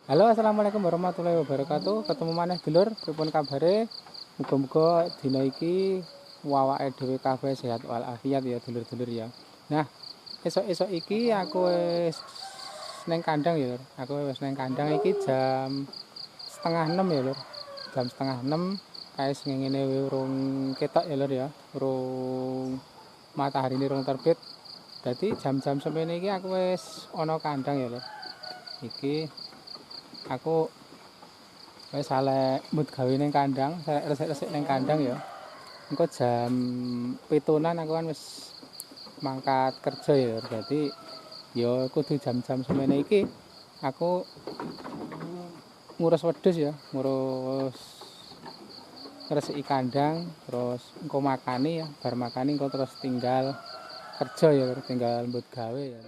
Halo, assalamualaikum warahmatullahi wabarakatuh. Ketemu maneh dulur, pripun kabare? Muga-muga dina iki awake dhewe kabeh sehat walafiat ya dulur-dulur ya. Nah, esuk-esuk iki aku wis neng kandang ya, Lur. Aku wis neng kandang iki jam setengah 6 ya, Lur. Jam setengah 6 kae ngene urung ketok ya, Lur ya. Urung matahari ini urung terbit. Dadi jam-jam semene iki aku wis ana kandang ya, Lur. Iki aku wis saleh mut gawe ning kandang, saleh resik-resik ning kandang ya. Engko jam 7.00-an aku kan wis mangkat kerja ya. Dadi ya kudu jam-jam semene iki aku ngurus wedhus ya, ngurus ngresiki kandang, terus engko makani ya, bar makani engko terus tinggal kerja ya, tinggal mbut gawe ya.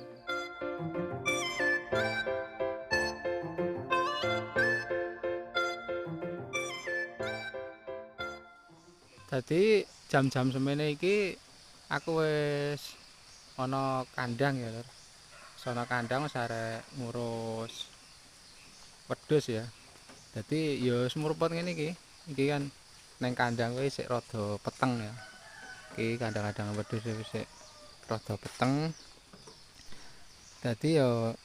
Dadi jam-jam semene iki aku wis ana kandang ya, Lur. Sono kandang wis arek ngurus wedhus ya. Dadi ya wis mruput ngene iki. Iki kan neng kandang kuwi sik rada peteng ya. Iki kandang-kandang wedhus wis sik rada peteng. Dadi ya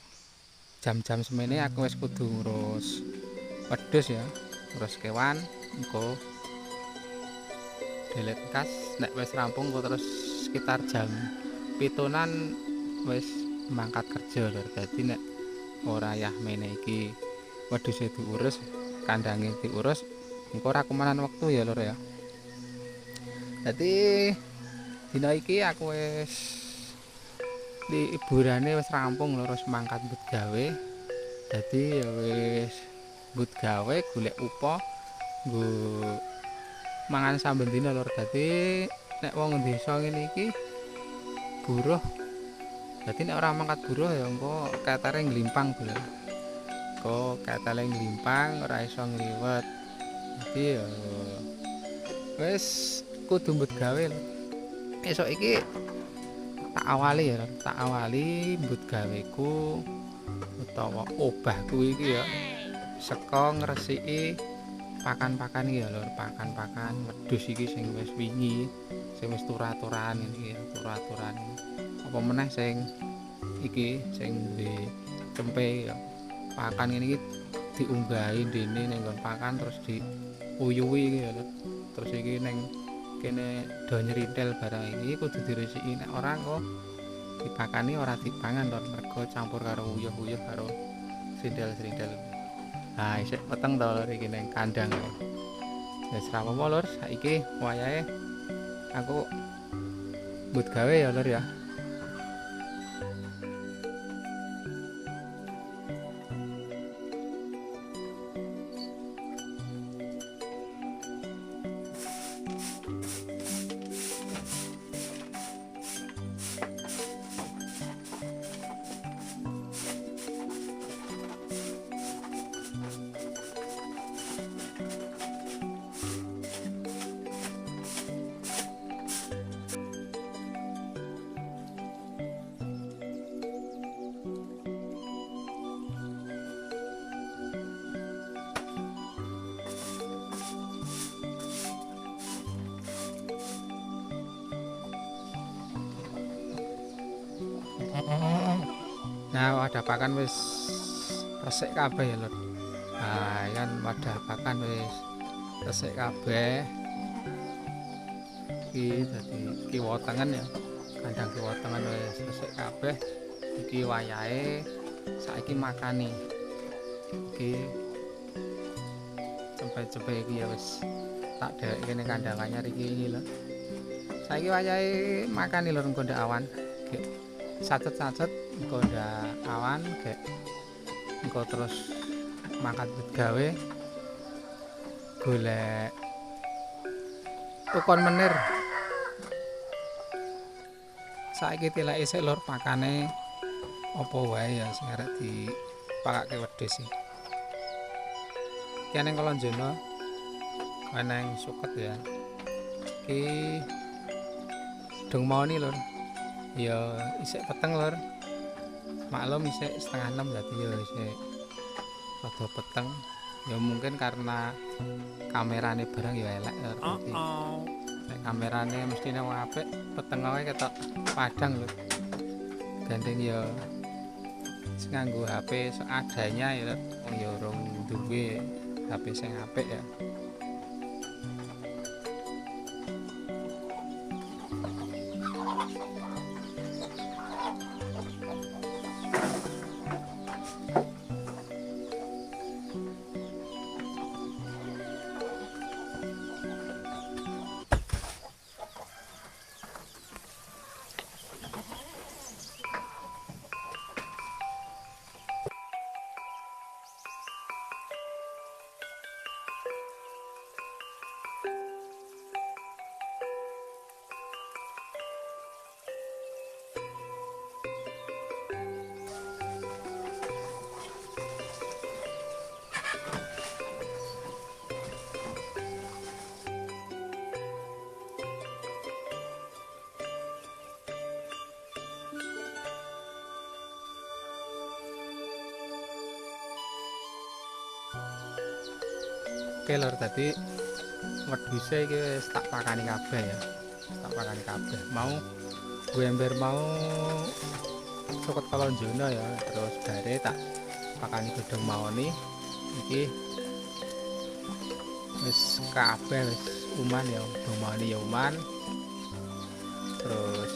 jam-jam semene aku wis kudu ngurus wedhus ya. Ngurus kewan engko delet kas nek wis rampung engko terus sekitar jam 7.00-an wis mangkat kerja lho. Dadi nek ora yah mene iki wedhuse diurus, kandange diurus, engko ora kumanan wektu ya lho ya. Dadi dina iki aku wis liburane wis rampung lho, wis mangkat mbut gawe. Dadi ya wis mbut gawe golek upa nggo mangan saben dina lho. Dadi nek wong desa ngene iki buruh. Dadi nek ora mangkat buruh ya engko ketere nglimpang lho. Engko ketele nglimpang ora iso ngliwet. Dadi ya wis kudu mbut gawe lho. Esuk iki tak awali mbut gaweku utawa obahku iki ya saka ngresiki pakan-pakan iki ya lho, pakan-pakan wedhus iki sing wis wingi, sing wis tur-aturan iki ya, tur-aturan. Apa meneh sing iki sing duwe cempe ya. Pakan ngene iki diunggahi dene ning nggon pakan terus diuyuhi iki ya lho. Terus iki ning kene do nyerintil barang iki kudu diresiki, nek ora engko dipakani ora dipangan lho, mergo campur karo uyuh-uyuh karo srintil-srintil. Nah, isih peteng to lur iki ning kandang. Wis ra apa-apa lur, saiki wayahe aku mbut gawe ya lur ya. Nah, wadah pakan wis resik kabeh ya lur. Nah, kan wadah pakan wis resik kabeh. Iki dadi kiwa tengen ya. Kandang kiwa tengen wis resik kabeh. Iki wayahe saiki makani. Iki cempe-cempe iki ya wis tak dhewekke ning kandang anyar iki lho. Saiki wayahe makani lur engko ndak awan. Sacet-sacet engko ndak awan gek engko terus mangkat gawe golek ukon menir. Saiki tilake sik lur pakane apa wae ya sing arep dipakake wedhus iki. Iki ning Kolonjono ana suket ya. Iki dong mauni lur. Ya isik peteng lur. Maklum isik setengah 6 dadi ya isik rada peteng. Ya mungkin karena kamerane barang ya elek lur. Dadi nek kamerane mestine wong apik, peteng wae ketok padang lho. Gandeng ya nganggo HP seadanya ya lur. Wong ya urung duwe HP sing apik ya. Oke lur, tadi wedhuse iki wis tak pakani kabeh ya. Tak pakani kabeh. Mau gue ember mau cokot kalonjono ya, terus bare tak pakani godhong maoni. Iki wis kabeh wis uman ya, godhong maoni ya uman. Terus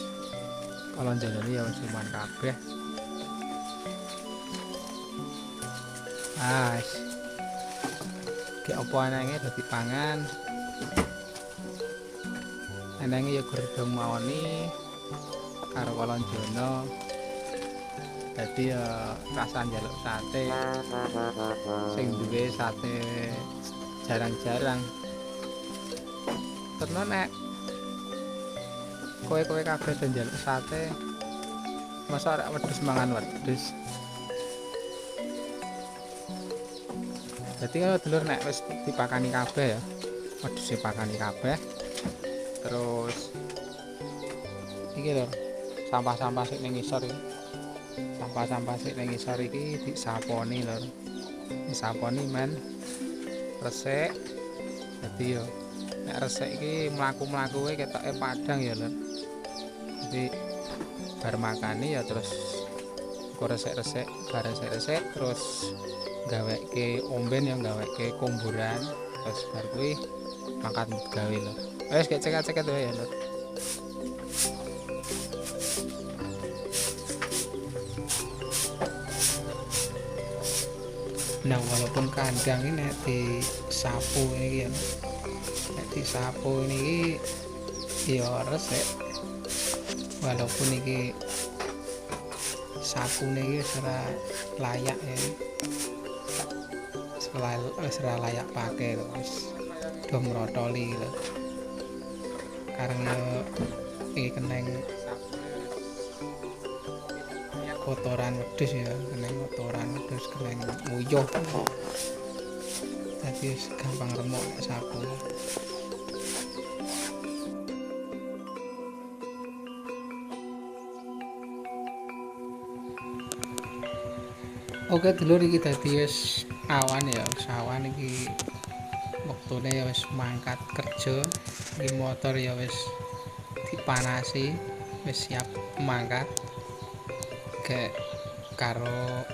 kalonjono ya wis uman kabeh. Ki apa anake dadi pangan. Anake ya godhong maoni karo kalonjono. Dadi ya rasa njaluk sate. Sing duwe sate jarang-jarang. Terus nek kowe kabeh do njaluk sate, masa arek wedhus mangan wedhus. Jadi kalau dulur nek wis dipakani kabeh ya, wedhus dipakani kabeh. Terus iki lho, sampah-sampah sik ning ngisor iki. Sampah-sampah sik ning ngisor iki disaponi lho. Disaponi men resik. Dadi yo nek resik iki mlaku-mlakuke ketoke padang ya lho. Jadi bar makani ya terus kok resik-resik, bar resik-resik terus gaweke omben ya gaweke komburan terus bar kuwi mangkat gawe lho. Wis gek ceket-ceket wae ya lho. Nah walaupun kandang ini nek disapu ini ya, nek disapu ini ya resik. Walaupun iki sapune iki ora layak ya. Ora layak pakai wis do ngrotoli lho. Karena iki keneng kotoran wedhus ya, keneng kotoran wedhus keneng uyuh. Dadi gampang remuk nek sapu. Oke dulur, iki dadi wis awan ya, wis awan iki wektune ya wis mangkat kerja. Iki motor ya wis dipanasi, wis siap mangkat. Kayak karo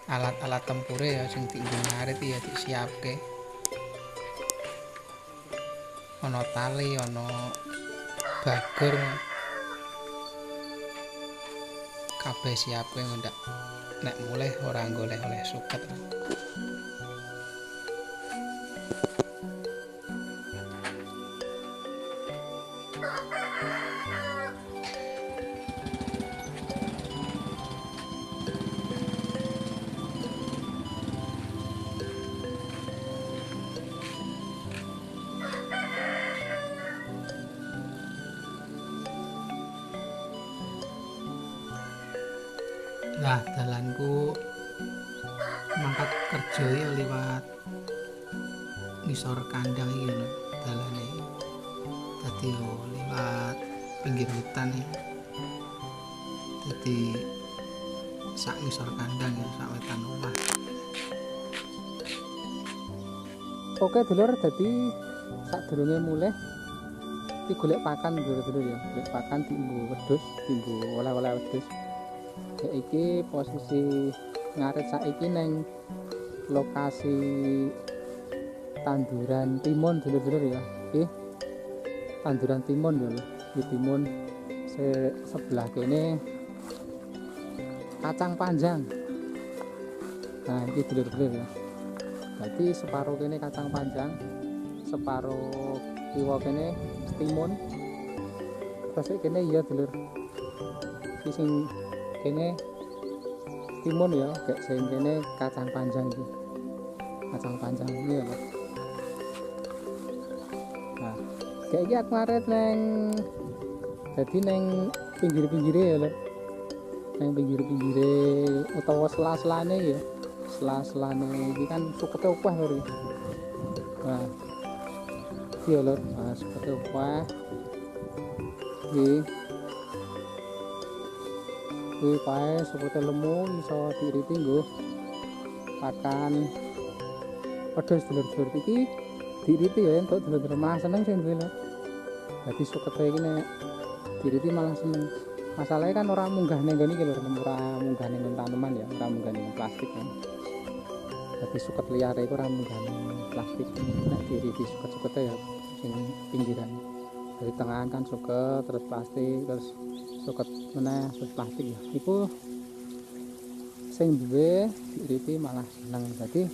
alat-alat tempure ya sing dienggo ngarit ya disiapke. Ana tali, ana bagur. Kabeh siapke ndak nek mulih ora golek oleh suket. Lah dalanku mangkat kerja ya liwat ngisor kandang iki lho dalane. Dadi yo liwat pinggir hutan iki. Dadi sak ngisor kandang ya sak wetan omah. Oke dulur, dadi sadurunge mulih iki golek pakan dulur ya. Golek pakan dienggo wedhus, dienggo oleh-oleh wedhus. Ya iki posisi ngarit saiki neng lokasi tanduran timun dulur-dulur ya. Iki tanduran timun ya lho. Di timun sebelah kene kacang panjang. Nah, ini dulur-dulur ya. Jadi separuh kene kacang panjang, separuh kiwa kene timun. Terus kene ya dulur. Sing kene timun ya, kayak sing kene kacang panjang iki. Kacang panjang ini ya. Nah, kayak iki aku ngaret neng jadi neng pinggir-pinggire ya lho. Neng pinggir-pinggire utawa sela-selane ya. Sela-selane iki kan sukete opah lho. Nah, iki ya lho, nah, sukete opah. Iki pae sukete lemu iso diiriti nggo pakan wedhus dulur-dulur iki diiriti ya entuk dulur-dulur malah seneng sing duwe lho. Dadi sukete iki nek diiriti malah seneng. Masalahnya kan orang munggah ning ngene iki lho, ora munggah ning tanaman ya, ora munggah ning plastik kan. Dadi suket liyare iku ora munggah ning plastik. Nek diiriti suket-sukete ya sing pinggiran. Dari tengahan kan suket, terus plastik, terus suket meneh, terus plastik ya. Iku sing duwe diiriti malah seneng. Jadi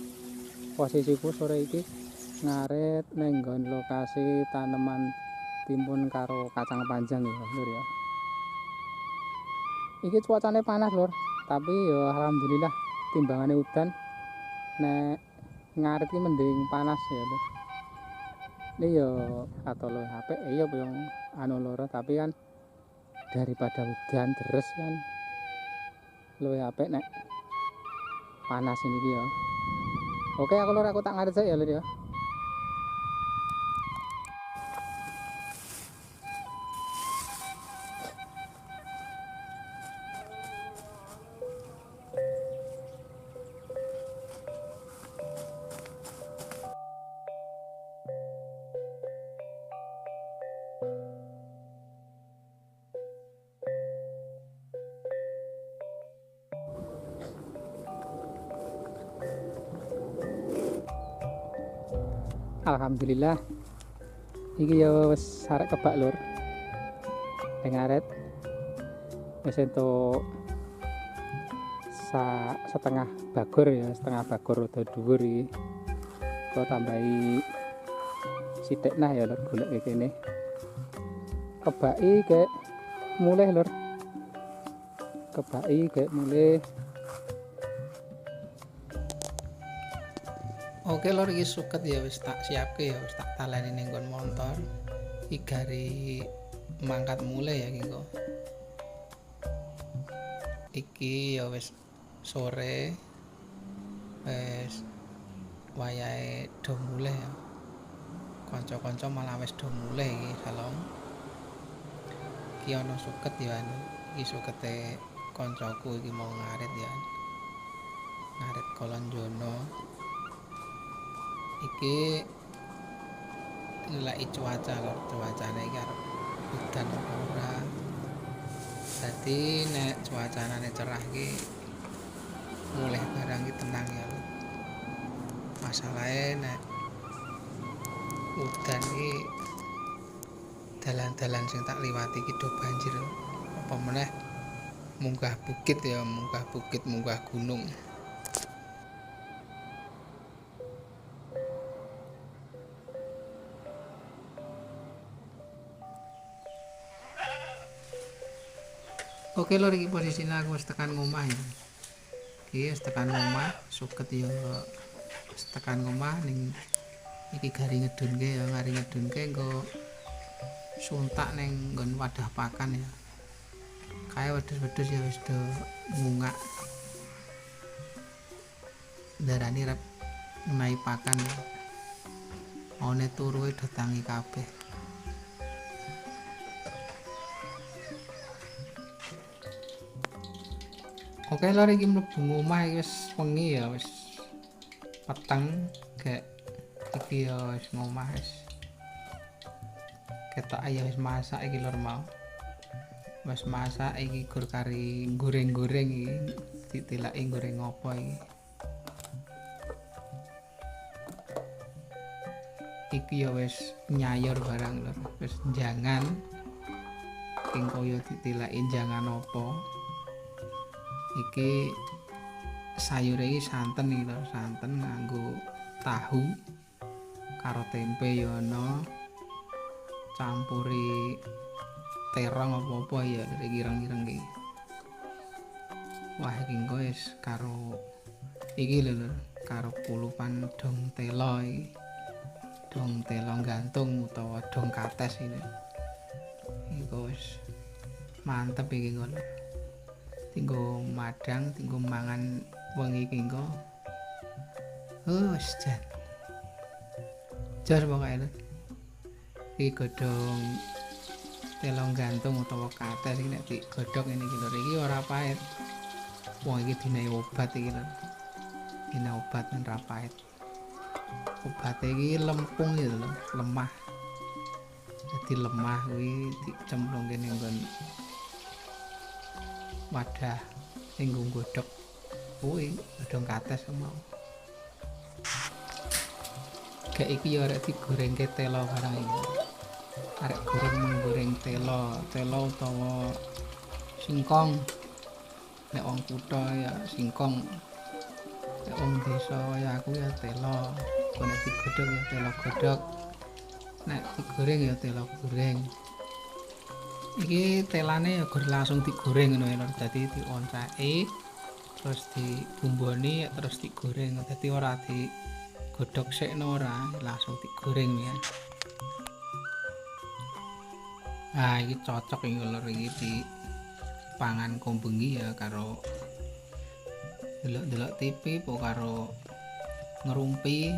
posisiku sore iki ngaret ning nggon lokasi tanaman timun karo kacang panjang ya, lur ya. Iki cuacane panas lur, tapi ya alhamdulillah timbangane udan nek ngaret iki mending panas ya lur. Ini ya atau luwih apik ya yang anu loro, tapi kan daripada udan deres kan luwih apik nek panas ini ya. Oke aku lur, aku tak ngaret saya ya lur ya. Alhamdulillah iki ya wis arek kebak lur. Ning ngaret wis entuk setengah bagor ya, setengah bagor rada dhuwur iki. Kok tambahi sithik nah ya lur golek kene. Kebaki kayak mulih lur. Kebaki kayak mulih. Oke lor, iki suket ya wis tak siapke ya, wis tak taleni ning nggon motor. Iki gari mangkat mulai ya iki kok. Iki ya wis sore. Wis wayahe do mulai ya. Kanca-kanca malah wis do mulai iki salong. Iki ana suket ya. Iki sukete kancaku iki mau ngarit ya. Ngarit Kolonjono. Iki nilai cuaca lho, cuacane iki arep udan apa ora. Dadi nek cuacane cerah iki mulih barang iki tenang ya lho. Masalahe nek udan iki dalan-dalan sing tak liwati iki do banjir. Apa meneh munggah bukit ya, munggah bukit, munggah gunung. Oke lor, iki posisine aku wis tekan ngomah ya. Iki wis tekan ngomah, suket ya wis tekan ngomah ning iki gari ngedunke ya, ngari ngedunke nggo suntak ning nggon wadah pakan ya. Kae wedhus-wedhus ya wis do ngungak. Darani rep menahi pakan. One turuhe do tangi kabeh. Oke lor, iki mlebu omah iki wis wengi ya, wis peteng, kayak iki ya wis ngomah wis ketok ayo wis masak iki lur mau. Wis masak iki gur kari goreng-goreng iki ditilaki goreng apa iki. Iki ya wis nyayor barang lur, wis jangan ing kaya ditilaki jangan apa. Iki sayure iki santen iki lho, santen nganggo tahu karo tempe ya ana, campuri terong apa-apa ya iki ireng-ireng iki. Wah iki engko wis karo iki lho karo kulupan dong telo iki. Dong telo gantung utawa dong kates ini. Iku wis mantep iki engko. Tinggo madang, tinggo mangan wengi iki engko. Wis jan. Jar pokoke lho. Iki godhong telong gantung utawa kates iki nek digodhog ngene iki lho iki ora pahit. Wong iki dinae obat iki lho. Dina obat men ra pahit. Obat iki lempung ya lho, lemah. Jadi lemah kuwi dicemplungke ning nggon wadah sing nggodhog kuwi godhong kates mau. Kayak iki ya arek digorengke telo barang iki. Arek goreng telo utawa singkong. Nek wong kutha ya singkong. Nek wong desa ya aku ya telo. Nek digodhog ya telo godhog. Nek digoreng ya telo goreng. Iki telane ya gur langsung digoreng ngono ya lho. Dadi dioncaki terus dibumboni terus digoreng. Dadi ora digodhog sekno ora, langsung digoreng ya. Nah, iki cocok iki lho iki dipangan kombengi ya karo delok-delok TV po karo ngerumpi.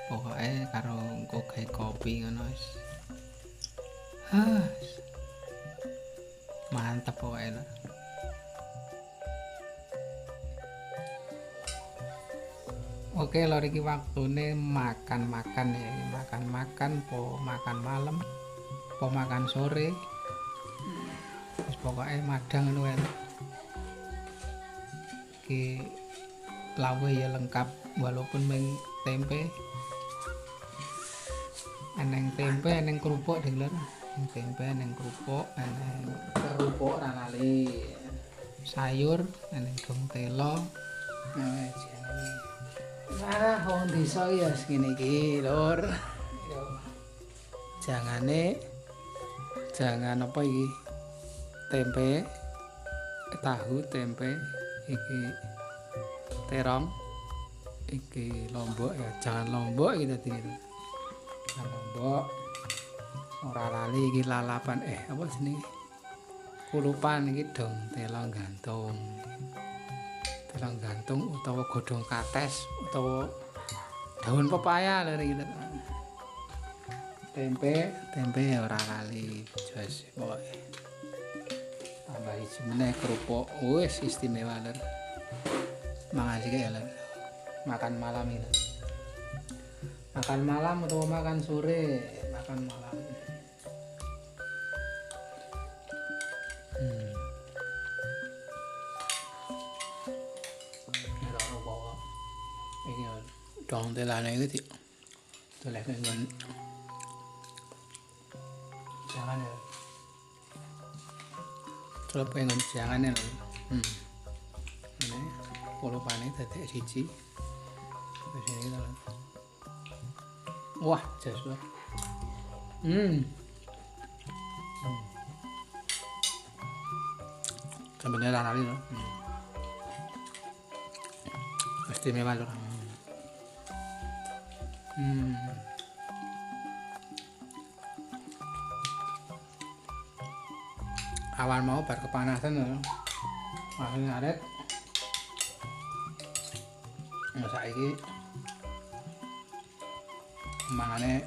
Pokoke karo engko gawe kopi ngono wis. Mantep pokoke lho. Oke lho iki waktune makan-makan ya, makan-makan po makan malam, po makan sore. Wis pokoke madang ngono wae. Iki lawuh ya lengkap walaupun mung tempe. Eneng tempe, eneng kerupuk ding lho. Tempe, eneng kerupuk, eneng kerupuk ora lali. Sayur, eneng dong telo. Nah, jenenge. Wah, wong desa ya ngene iki, Lur. Jangan apa iki? Tempe, tahu tempe, iki terong, iki lombok ya, jangan lombok iki dadi. Lombok ora lali iki lalapan apa jenenge? Kulupan iki dong telong gantung. Telong gantung utawa godhong kates utawa daun pepaya lho iki. Tempe ora lali. Jos pokoke. Tambah iki meneh kerupuk. Wis istimewa lho. Mangan sik ya lho. Makan malam ini. Makan malam atau makan sore, makan malam. Ini dong telane iki dolek nggon jangan ya. Celep nggon jangan ya. Ini kulupane dadi siji. Wis iki lho. Wah, jas lho. Sampeyan ora lali lho. Istimewa lho. Awan mau bar kepanasan lho. Langsung ngaret. Saiki mangane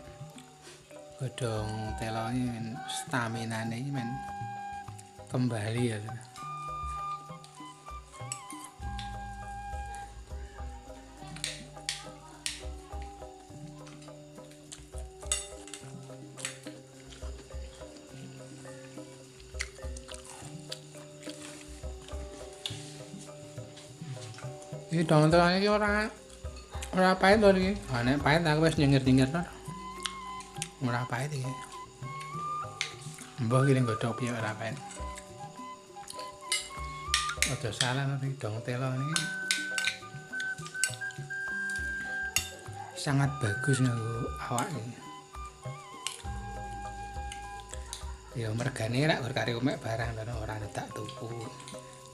godhong telo iki men staminane iki men kembali ya. Iki dong telone iki ora pahit lho iki. Ah nek pahit aku wis nyengir-nyengir to. Ora pahit iki. Mbah iki nggodhog piye ora pahit. Aja salah nek dong telo niki sangat bagus nganggo awak iki. Ya mergane rak kari umek barang lho ora tak tuku.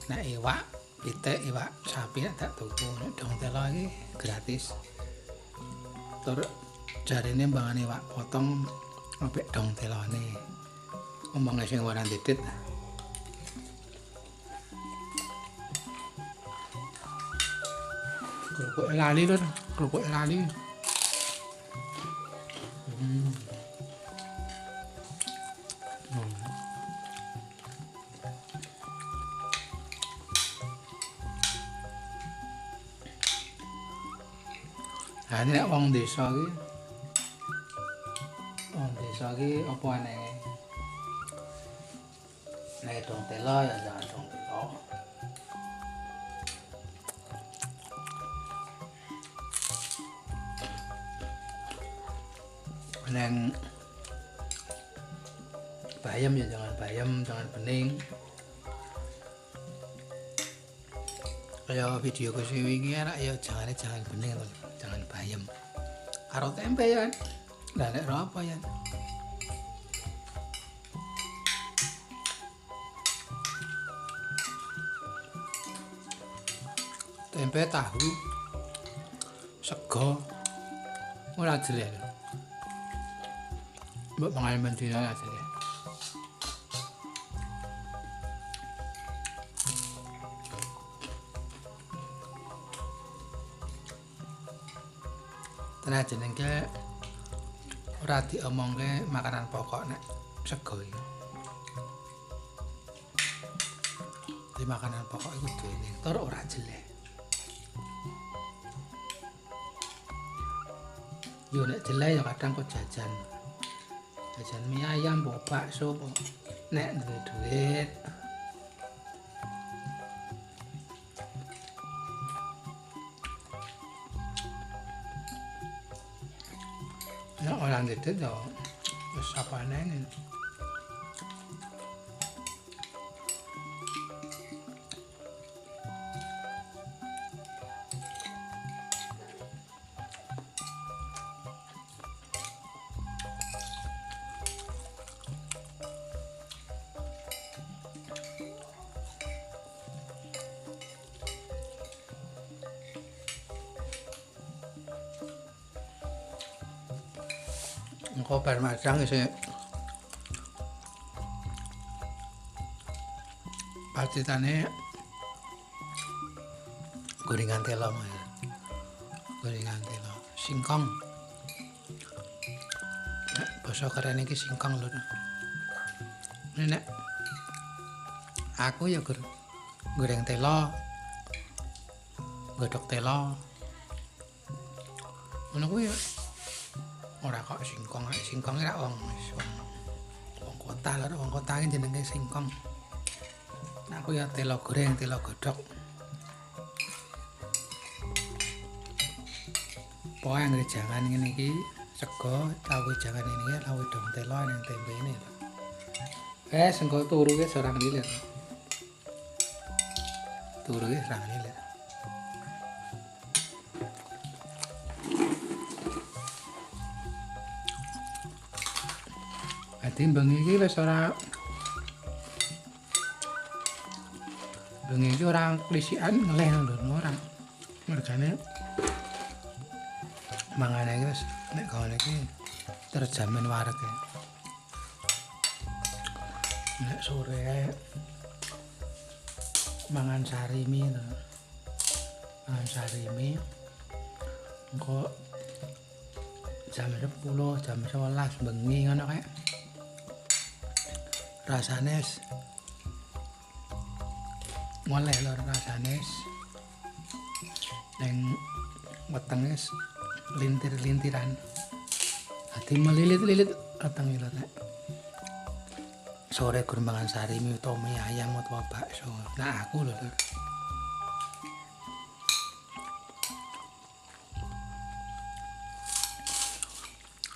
Nek iwak pitik, iwak sapi nek tak tuku, nek dong telo iki gratis. Tur jarine mbangane iwak potong ambek dong telone. Omonge sing ora didit. Kerupuk lali lho, kerupuk lali. Nah, ini nek wong desa iki apa aneh? Nek dong telo ya jangan dong telo. Neng bayam ya jangan bayam, jangan bening. Kayak video ke sini iki anak ya jangan bening to, jangan bayam. Karo tempe ya. Lah nek apa ya? Tempe tahu sego ora jelek. Mbok mangan mendina ora jelek. Tenan jenenge ora diomongke makanan pokok nek sego iki. Di makanan pokok iku duwe tur ora jelek. Yo nek jelek ya kadang kok jajan. Jajan mie ayam, bakso, nek duwe duit. Ya orang itu ya wis apane. Engko bar madang isih pacitane gorengan telo Mas. Gorengan telo, singkong. Nek basa keren iki singkong lho. Nek aku ya goreng telo. Godhog telo. Ngono kuwi ora kok singkong, singkong ora wong kota lho, wong kota iki jenenge singkong. Nah, aku ya telo goreng, telo godhog. Pokoke anggere jangan ngene iki sego, tahu jangan ini ya, tahu dong telo nang tempe ini. Engko turu wis ora ngilir. Turu wis ora ngilir. Timbang iki wis ora bengi iki ora klisikan ngeleh lho ora. Mergane mangane iki wis nek gawane iki terjamin warege. Nek sore mangan sarimi to. Mangan sarimi engko jam 10, jam 11 bengi ngono kae. Rasane moleh lho rasane neng wetenge lintir-lintiran dadi melilit-lilit wetenge lho nek sore gur mangan sarimi utawa mie ayam utawa bakso. Nah aku lho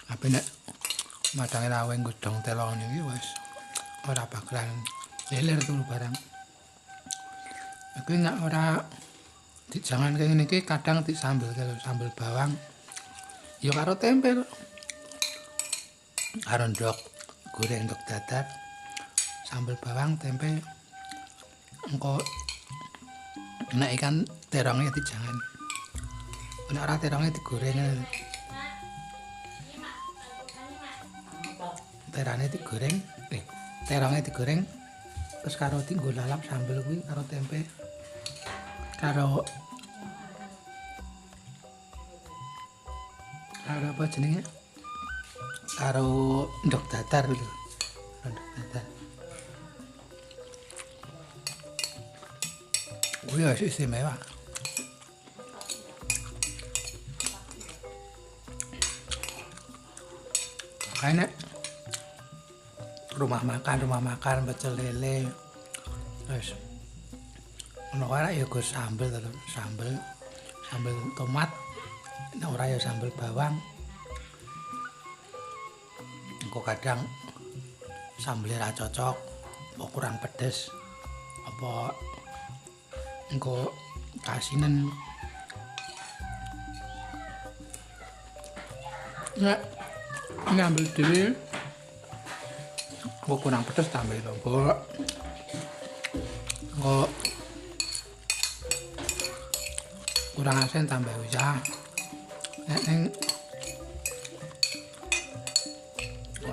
Tapi nek madange raweng godhong telon iki wis ora bakalan leler tuh barang. Iki nek ora dijangan kayak ngene iki kadang disambel karo sambel bawang. Ya karo tempe lho. Karo ndok goreng ndok dadar. Sambel bawang, tempe. Engko nek ikan terongnya dijangan. Nek ora terongnya digoreng. Terane digoreng, terongnya digoreng terus karo dienggo lalap sambel kuwi karo tempe. Karo apa jenenge? Karo ndok dadar lho. Ndok dadar. Kuwi wis istimewa. Kayaknya rumah makan pecel lele terus ono ora ya go sambel to, sambel tomat, nek ora ya sambel bawang. Engko kadang sambel ra cocok, apa kurang pedes, apa engko kasinen. Nek ngambil dhewe kok kurang pedes tambah lombok. Kok kurang asin tambah usah. Nek ning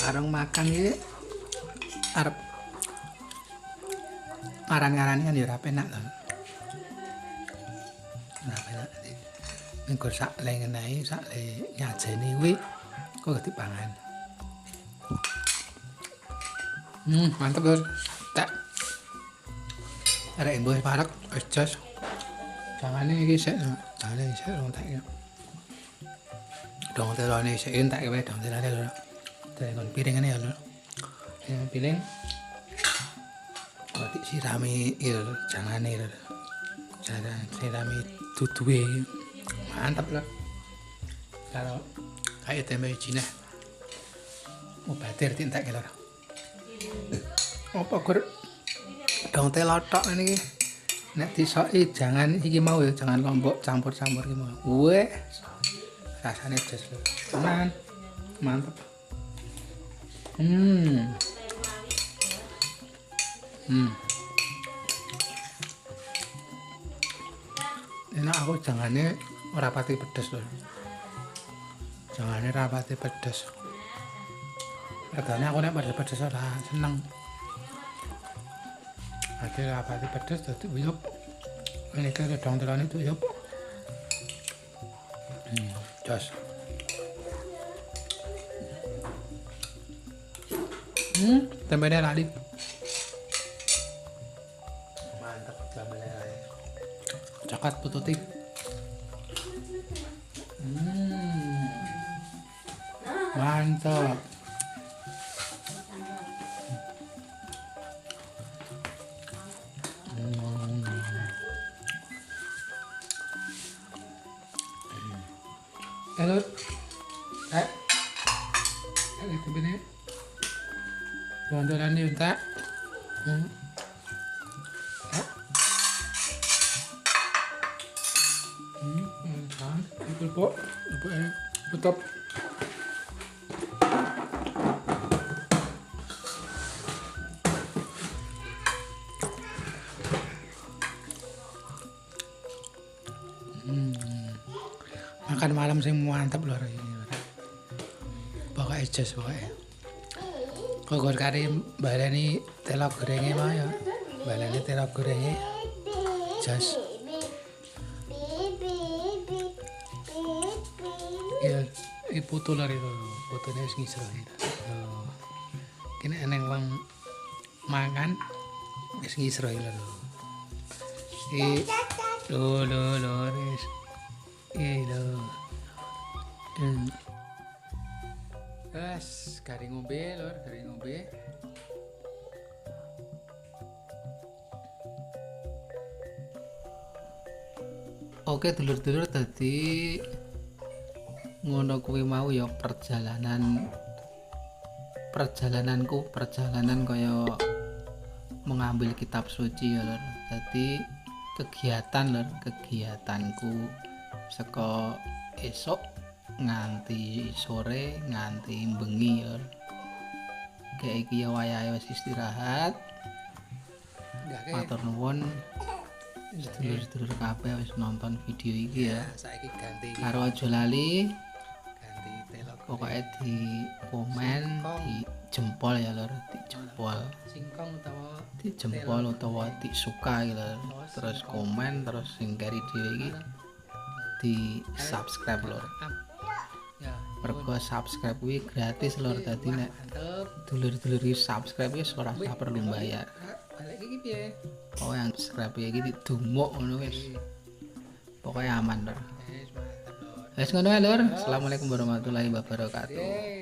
warung makan iki arep ngaran-ngarani kan ya ora penak to. Nah, penak. Ning kok sak le ngenehi, sak le nyajeni kuwi kok dipangan. Mantap lur. Tak. Arek mbok parek wis jos. Jangane iki sik, jangane sik wong tak iki. Dong telone sik entek wae dong telone lur. Tekan piring ngene ya lur. Yang piring. Kok disirami iki lur, jangane lur. Jangan sirami duduhe. Mantap lur. Karo kayak tempe Cina. Batir tintek lur. Apa gur dong telo tok ngene iki. Nek disoki jangan iki mau ya, jangan lombok campur-campur iki mau. Weh. Rasane jos lho. Tenan. Mantep. Enak aku jangane ora pati pedes lho. Jangane ora pati pedes. Regane aku nek pedes-pedes ora seneng. Ade rapati pedes dadi uyup. Ini kan dong telon itu uyup. Jos. Tempenya lali. Mantap tempenya lali. Coklat pututi. Mantap. Halo. Itu bener. Bondolan yun tak. Itu po. Top. Makan malam sing mantap lho iki. Pokoke jos pokoke. Kok kari baleni telok gorenge mah ya. Baleni telok gorenge. Jos. Ya, iki foto lho itu. Fotone wis ngisor iki. Kene eneng wong mangan wis ngisor iki lho. Lho wis. Lho. Wes, garing ngombe lur, garing ngombe. Oke dulur-dulur, tadi ngono kuwi mau ya perjalanan kaya mengambil kitab suci ya lur. Dadi kegiatanku saka esok nganti sore nganti bengi ya. Kayak iki ya wayahe wis istirahat. Matur nuwun sedulur-sedulur kabeh wis nonton video iki ya. Saiki ganti Karo aja lali telok pokoknya di komen di jempol ya lur, di jempol singkong utawa di jempol utawa di suka gitu lur. Terus komen terus sing kari dhewe iki di subscribe lur. ya Mergo subscribe kuwi gratis lur. Dadi nek dulur-dulur iki subscribe wis ora usah perlu bayar. balik iki piye Pokoknya yang subscribe iki didumuk ngono wis. Pokoknya aman lur. wis mantep lho Wis ngono ae lur. Assalamualaikum warahmatullahi wabarakatuh.